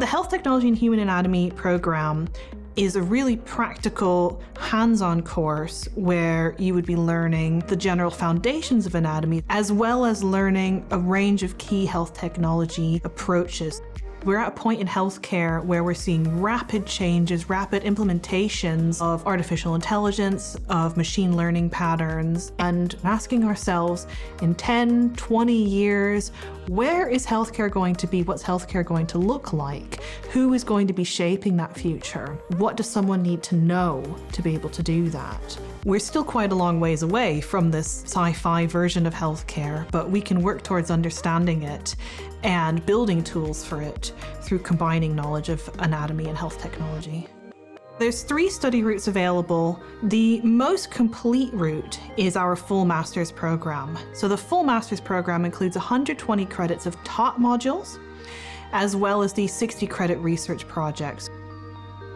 The Health Technology and Human Anatomy program is a really practical, hands-on course where you would be learning the general foundations of anatomy, as well as learning a range of key health technology approaches. We're at a point in healthcare where we're seeing rapid changes, rapid implementations of artificial intelligence, of machine learning patterns, and asking ourselves in 10, 20 years, where is healthcare going to be? What's healthcare going to look like? Who is going to be shaping that future? What does someone need to know to be able to do that? We're still quite a long ways away from this sci-fi version of healthcare, but we can work towards understanding it and building tools for it through combining knowledge of anatomy and health technology. There's 3 study routes available. The most complete route is our full master's program. So the full master's program includes 120 credits of top modules, as well as the 60 credit research projects.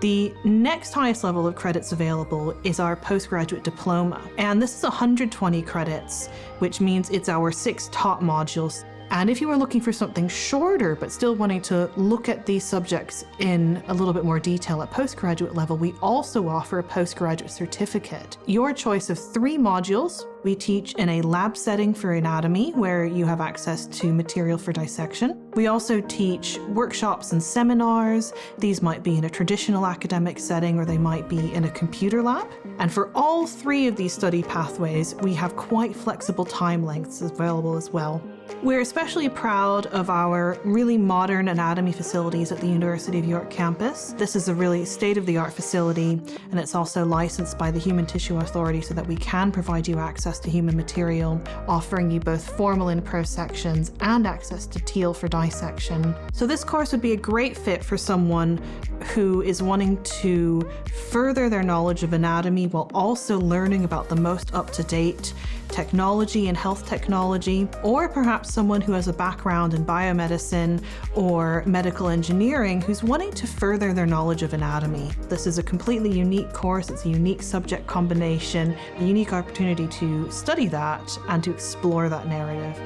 The next highest level of credits available is our postgraduate diploma. And this is 120 credits, which means it's our 6 top modules. And if you were looking for something shorter, but still wanting to look at these subjects in a little bit more detail at postgraduate level, we also offer a postgraduate certificate. Your choice of 3 modules. We teach in a lab setting for anatomy, where you have access to material for dissection. We also teach workshops and seminars. These might be in a traditional academic setting, or they might be in a computer lab. And for all 3 of these study pathways, we have quite flexible time lengths available as well. We're especially proud of our really modern anatomy facilities at the University of York campus. This is a really state-of-the-art facility, and it's also licensed by the Human Tissue Authority so that we can provide you access to human material, offering you both formal in-pro sections and access to TEAL for dissection. So this course would be a great fit for someone who is wanting to further their knowledge of anatomy while also learning about the most up-to-date technology and health technology, or perhaps someone who has a background in biomedicine or medical engineering who's wanting to further their knowledge of anatomy. This is a completely unique course. It's a unique subject combination, a unique opportunity to study that and to explore that narrative.